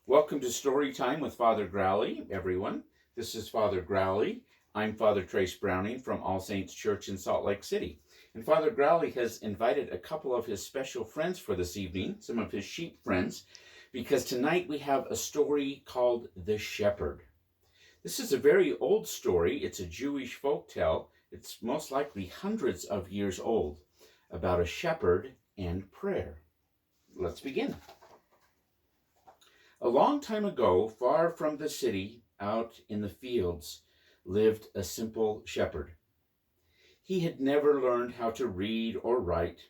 Welcome to Storytime with Father Growley, everyone. This is Father Growley. I'm Father Trace Browning from All Saints Church in Salt Lake City. And Father Growley has invited a couple of his special friends for this evening, some of his sheep friends, because tonight we have a story called The Shepherd. This is a very old story. It's a Jewish folk tale. It's most likely hundreds of years old, about a shepherd and prayer. Let's begin. A long time ago, far from the city, out in the fields, lived a simple shepherd. He had never learned how to read or write.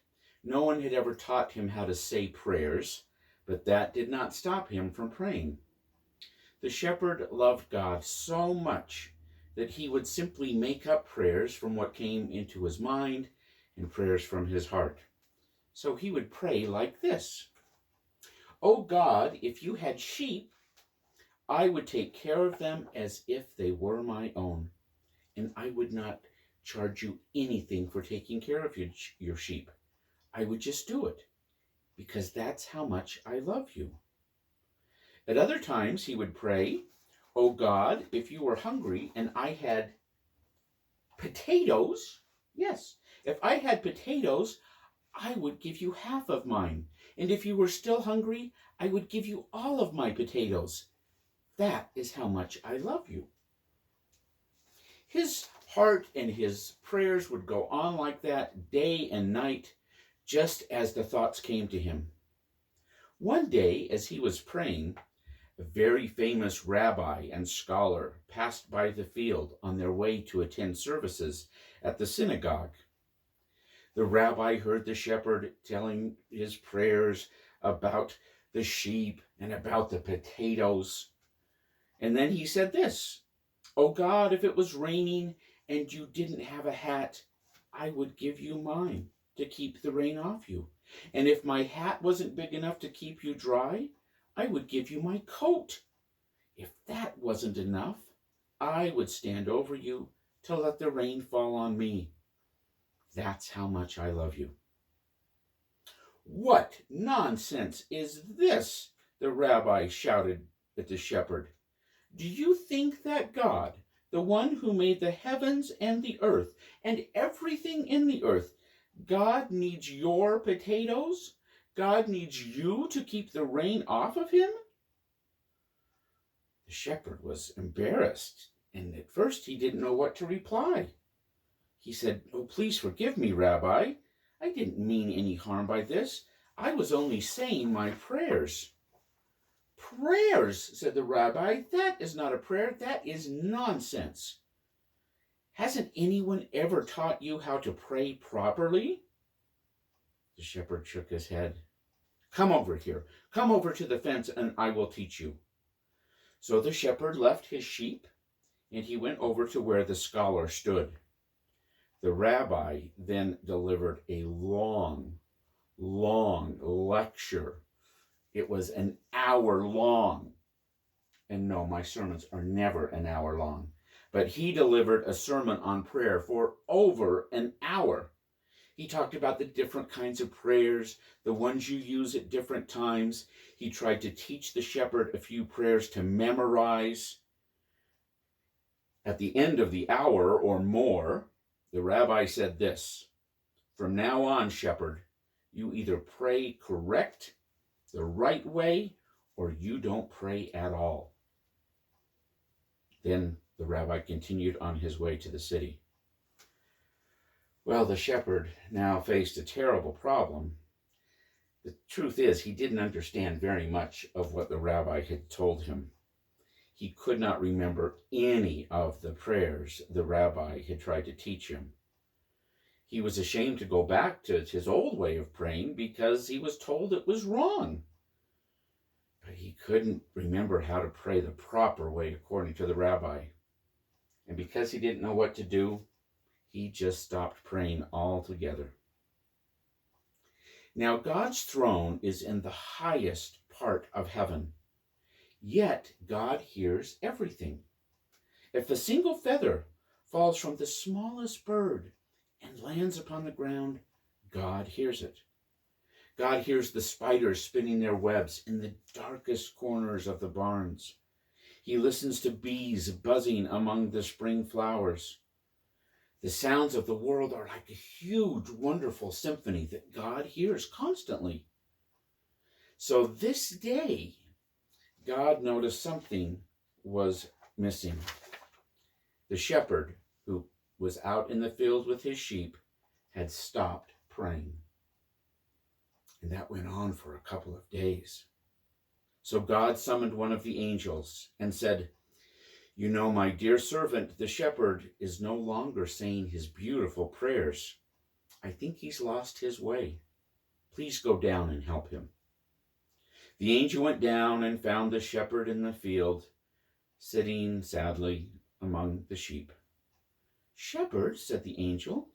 No one had ever taught him how to say prayers, but that did not stop him from praying. The shepherd loved God so much that he would simply make up prayers from what came into his mind and prayers from his heart. So he would pray like this: "O God, if you had sheep, I would take care of them as if they were my own, and I would not charge you anything for taking care of your sheep. I would just do it, because that's how much I love you." At other times, he would pray, "O God, if you were hungry and I had potatoes, yes, if I had potatoes, I would give you half of mine. And if you were still hungry, I would give you all of my potatoes. That is how much I love you." His heart and his prayers would go on like that day and night, just as the thoughts came to him. One day, as he was praying, a very famous rabbi and scholar passed by the field on their way to attend services at the synagogue. The rabbi heard the shepherd telling his prayers about the sheep and about the potatoes. And then he said this: "Oh God, if it was raining and you didn't have a hat, I would give you mine to keep the rain off you. And if my hat wasn't big enough to keep you dry, I would give you my coat. If that wasn't enough, I would stand over you to let the rain fall on me. That's how much I love you." "What nonsense is this?" the rabbi shouted at the shepherd. "Do you think that God, the one who made the heavens and the earth and everything in the earth, God needs your potatoes? God needs you to keep the rain off of him?" The shepherd was embarrassed, and at first he didn't know what to reply. He said, "Oh, please forgive me, Rabbi. I didn't mean any harm by this. I was only saying my prayers." "Prayers," said the rabbi. "That is not a prayer. That is nonsense. Hasn't anyone ever taught you how to pray properly?" The shepherd shook his head. "Come over here. Come over to the fence and I will teach you." So the shepherd left his sheep and he went over to where the scholar stood. The rabbi then delivered a long lecture. It was an hour long. And no, my sermons are never an hour long. But he delivered a sermon on prayer for over an hour. He talked about the different kinds of prayers, the ones you use at different times. He tried to teach the shepherd a few prayers to memorize. At the end of the hour or more, the rabbi said this: "From now on, shepherd, you either pray correct, the right way, or you don't pray at all." Then the rabbi continued on his way to the city. Well, the shepherd now faced a terrible problem. The truth is, he didn't understand very much of what the rabbi had told him. He could not remember any of the prayers the rabbi had tried to teach him. He was ashamed to go back to his old way of praying because he was told it was wrong. But he couldn't remember how to pray the proper way according to the rabbi. And because he didn't know what to do, he just stopped praying altogether. Now, God's throne is in the highest part of heaven. Yet God hears everything. If a single feather falls from the smallest bird and lands upon the ground, God hears it. God hears the spiders spinning their webs in the darkest corners of the barns. He listens to bees buzzing among the spring flowers. The sounds of the world are like a huge, wonderful symphony that God hears constantly. So this day, God noticed something was missing. The shepherd, who was out in the field with his sheep, had stopped praying. And that went on for a couple of days. So God summoned one of the angels and said, "You know, my dear servant, the shepherd, is no longer saying his beautiful prayers. I think he's lost his way. Please go down and help him." The angel went down and found the shepherd in the field, sitting sadly among the sheep. "Shepherd," said the angel,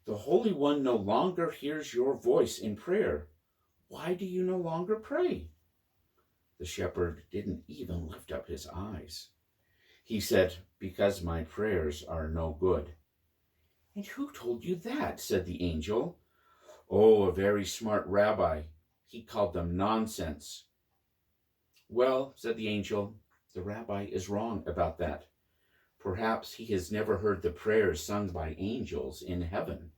"the Holy One no longer hears your voice in prayer. Why do you no longer pray?" The shepherd didn't even lift up his eyes. He said, "Because my prayers are no good." "And who told you that?" said the angel. "Oh, a very smart rabbi. He called them nonsense." "Well," said the angel, "the rabbi is wrong about that. Perhaps he has never heard the prayers sung by angels in heaven."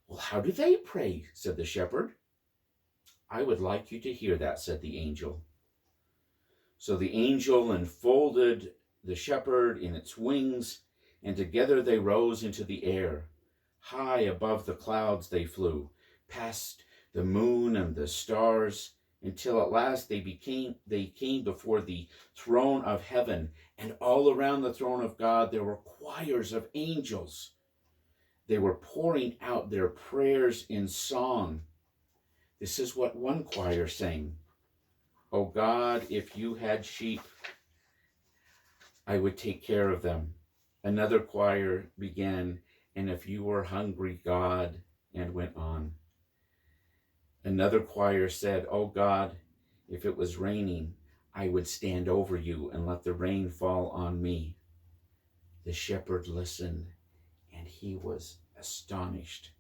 "Well, how do they pray?" said the shepherd. "I would like you to hear that," said the angel. So the angel enfolded the shepherd in its wings, and together they rose into the air. High above the clouds they flew, past the moon and the stars, until at last they came before the throne of heaven, and all around the throne of God there were choirs of angels. They were pouring out their prayers in song. This is what one choir sang: "O God, if you had sheep, I would take care of them." Another choir began, "And if you were hungry, God," and went on. Another choir said, "Oh God, if it was raining, I would stand over you and let the rain fall on me." The shepherd listened, and he was astonished.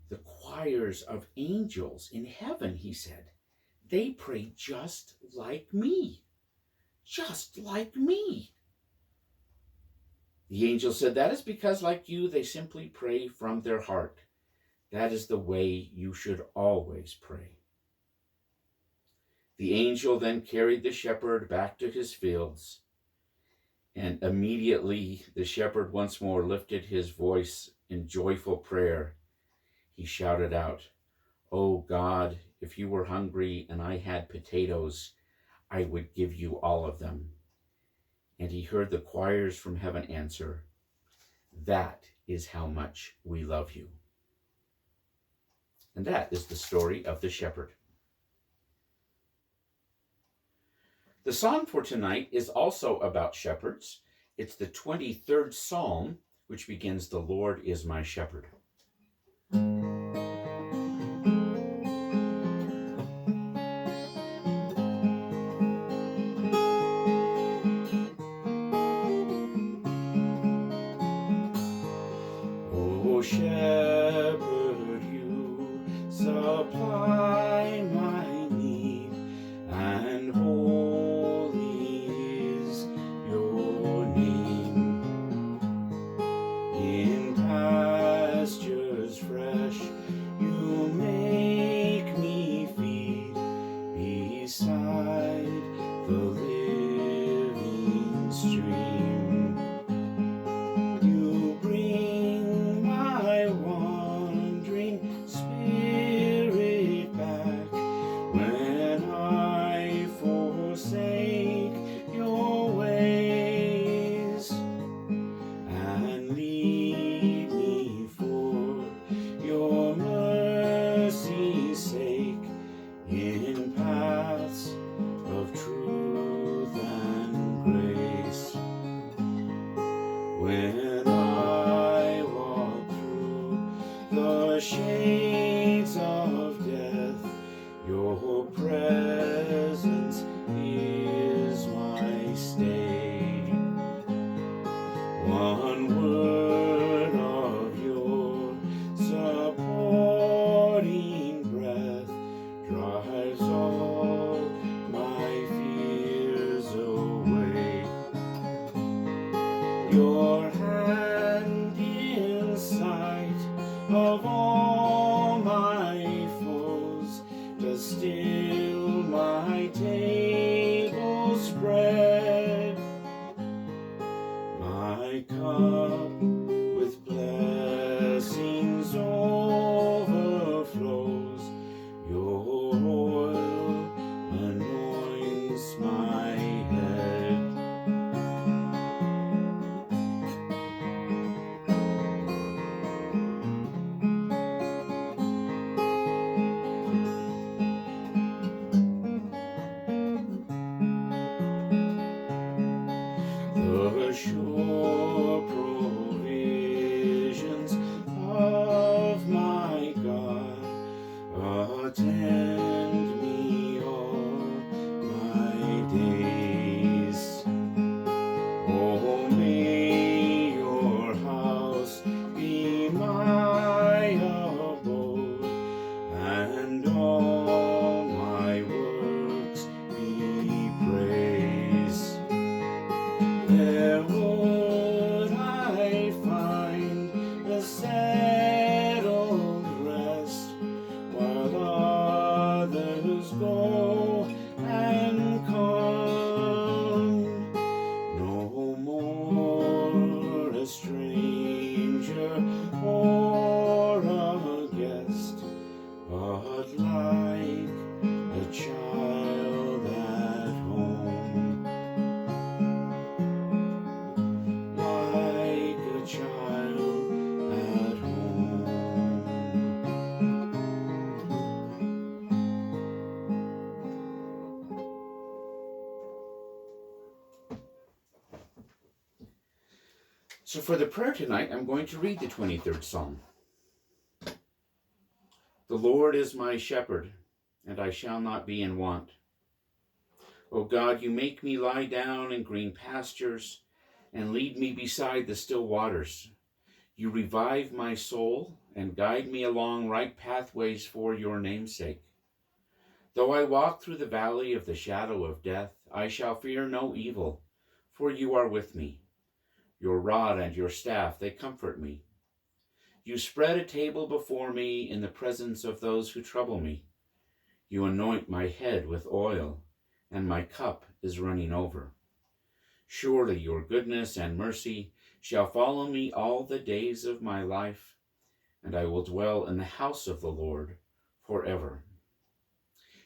"The choirs of angels in heaven," he said, "they pray just like me. Just like me." The angel said, "That is because, like you, they simply pray from their heart. That is the way you should always pray." The angel then carried the shepherd back to his fields, and immediately the shepherd once more lifted his voice in joyful prayer. He shouted out, "Oh God, if you were hungry and I had potatoes, I would give you all of them." And he heard the choirs from heaven answer, "That is how much we love you." And that is the story of the shepherd. The psalm for tonight is also about shepherds. It's the 23rd Psalm, which begins, "The Lord is my shepherd." "O shepherd, you supply my need, and holy is your name. In pastures fresh you make me feed, beside the living stream. You bring my wandering spirit back when I forsake your ways, and lead me for your mercy's sake in paths of truth and grace." my table spread, my cup with blessings overflows. Your oil anoints my head. The sure provisions of my God attend me all my days. Oh, may your house be my abode, and all my works be praise. There would I find a settled rest, while others go and come. No more a stranger or a guest, but like a child at home. Like a child at home. So for the prayer tonight, I'm going to read the 23rd Psalm. The Lord is my shepherd, and I shall not be in want. O God, you make me lie down in green pastures and lead me beside the still waters. You revive my soul and guide me along right pathways for your name's sake. Though I walk through the valley of the shadow of death, I shall fear no evil, for you are with me. Your rod and your staff, they comfort me. You spread a table before me in the presence of those who trouble me. You anoint my head with oil, and my cup is running over. Surely your goodness and mercy shall follow me all the days of my life, and I will dwell in the house of the Lord forever.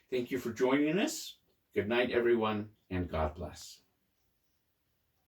Thank you for joining us. Good night, everyone, and God bless.